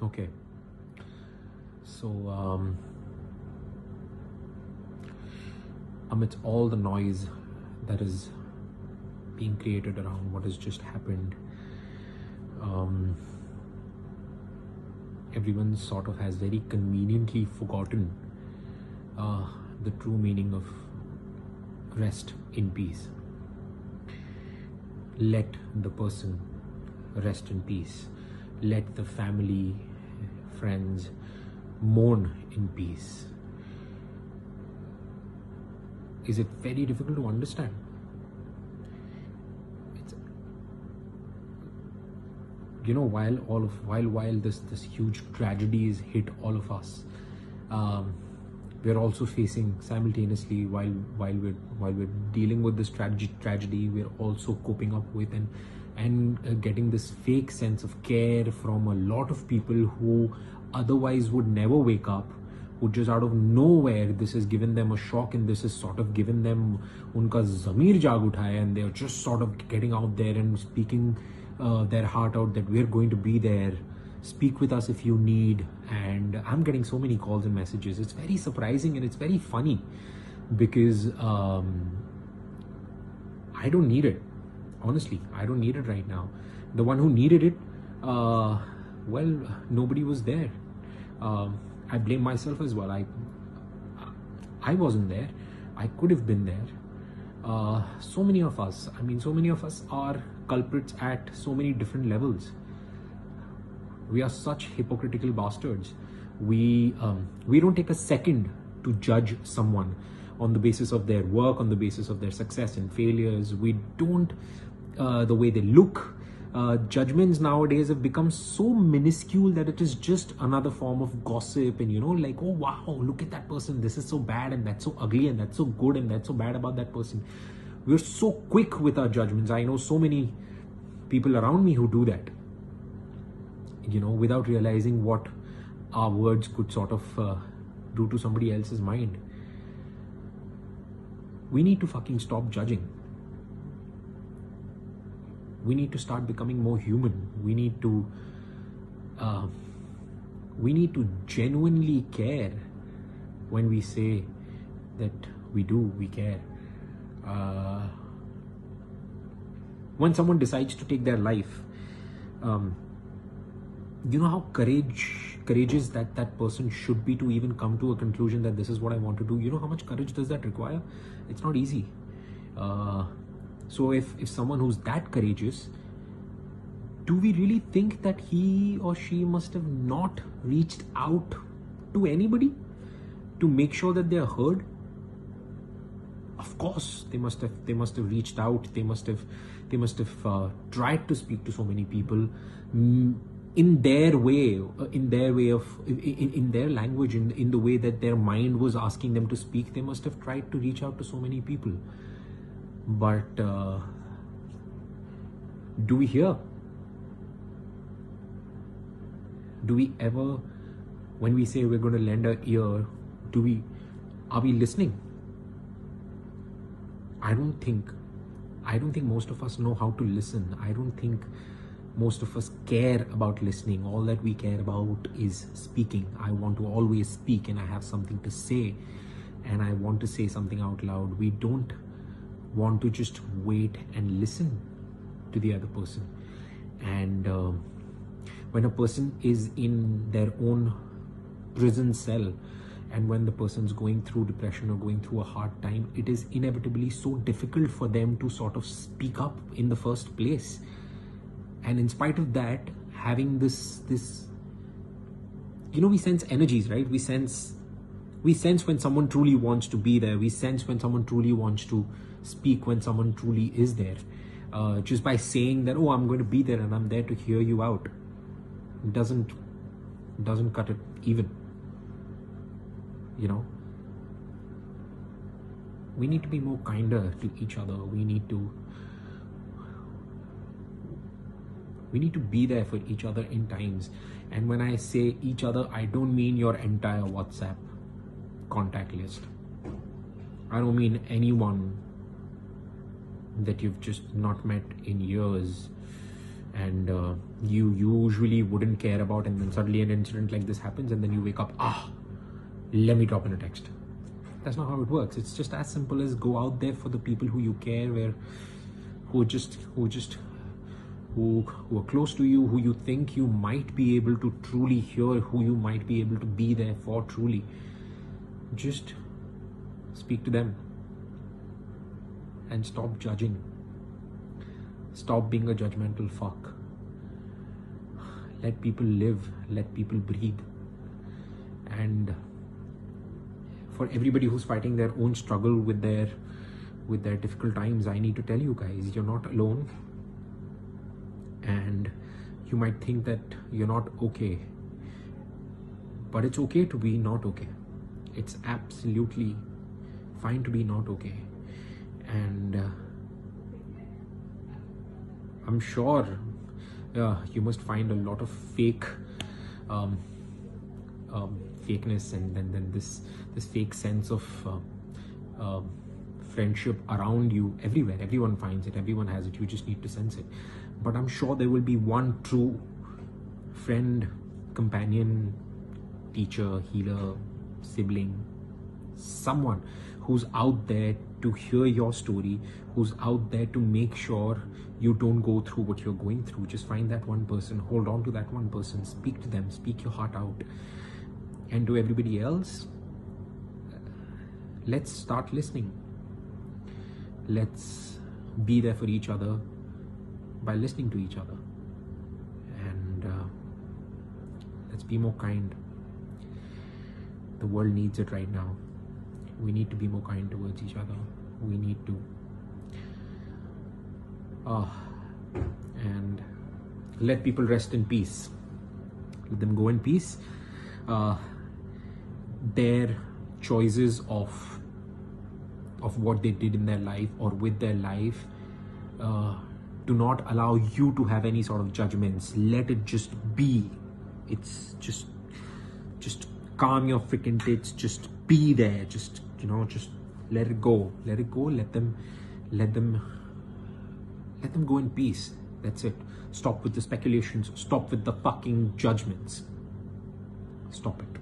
Okay. So, amidst all the noise that is being created around what has just happened, everyone sort of has very conveniently forgotten the true meaning of rest in peace. Let the person rest in peace. Let the family, friends mourn in peace. Is it very difficult to understand? It's, while this huge tragedy has hit all of us, we're also facing simultaneously, while we're dealing with this tragedy, we're also coping up with and getting this fake sense of care from a lot of people who otherwise would never wake up, who just out of nowhere, this has given them a shock, and this has sort of given them unka zamir jaag uthaya, and they're just sort of getting out there and speaking their heart out that we're going to be there, speak with us if you need. And I'm getting so many calls and messages. It's very surprising and it's very funny because I don't need it. Honestly, I don't need it right now. The one who needed it, well, nobody was there. I blame myself as well. I wasn't there. I could have been there. So many of us are culprits at so many different levels. We are such hypocritical bastards. We don't take a second to judge someone on the basis of their work, on the basis of their success and failures. We don't, the way they look. Judgments nowadays have become so minuscule that it is just another form of gossip, and like, oh wow, look at that person, this is so bad and that's so ugly and that's so good and that's so bad about that person. We're so quick with our judgments. I know so many people around me who do that, without realizing what our words could sort of do to somebody else's mind. We need to fucking stop judging. We need to start becoming more human. We need to genuinely care when we say that we care. When someone decides to take their life, you know how courageous that person should be to even come to a conclusion that this is what I want to do. You know how much courage does that require? It's not easy. So if someone who's that courageous, do we really think that he or she must have not reached out to anybody to make sure that they are heard? Of course, they must have reached out. They must have tried to speak to so many people in their way, in their language, in the way that their mind was asking them to speak. They must have tried to reach out to so many people. But do we hear? Do we ever, when we say we're going to lend our ear, are we listening? I don't think most of us know how to listen. I don't think most of us care about listening. All that we care about is speaking. I want to always speak, and I have something to say, and I want to say something out loud. We don't want to just wait and listen to the other person. And when a person is in their own prison cell, and when the person's going through depression or going through a hard time, it is inevitably so difficult for them to sort of speak up in the first place. And in spite of that, having this we sense energies, right? We sense when someone truly wants to be there. We sense when someone truly wants to speak, when someone truly is there. Just by saying that, oh, I'm going to be there and I'm there to hear you out, it doesn't cut it even. We need to be more kinder to each other. We need to be there for each other in times. And when I say each other, I don't mean your entire WhatsApp contact list. I don't mean anyone that you've just not met in years and you usually wouldn't care about, and then suddenly an incident like this happens, and then you wake up, let me drop in a text. That's not how it works. It's just as simple as go out there for the people who you care, who are close to you, who you think you might be able to truly hear, who you might be able to be there for truly. Just speak to them and stop judging. Stop being a judgmental fuck. Let people live, let people breathe. And for everybody who's fighting their own struggle with their difficult times, I need to tell you guys, you're not alone. And you might think that you're not okay, but it's okay to be not okay. It's absolutely fine to be not okay. And I'm sure you must find a lot of fakeness and then this fake sense of friendship around you everywhere. Everyone finds it, everyone has it, you just need to sense it. But I'm sure there will be one true friend, companion, teacher, healer, sibling, someone who's out there to hear your story, who's out there to make sure you don't go through what you're going through. Just find that one person, hold on to that one person, speak to them, speak your heart out. And to everybody else, let's start listening. Let's be there for each other by listening to each other. And let's be more kind. The world needs it right now. We need to be more kind towards each other. We need to. And let people rest in peace. Let them go in peace. Their choices of what they did in their life or with their life do not allow you to have any sort of judgments. Let it just be. It's just calm your freaking tits. Just be there. Just let it go. Let it go. Let them go in peace. That's it. Stop with the speculations. Stop with the fucking judgments. Stop it.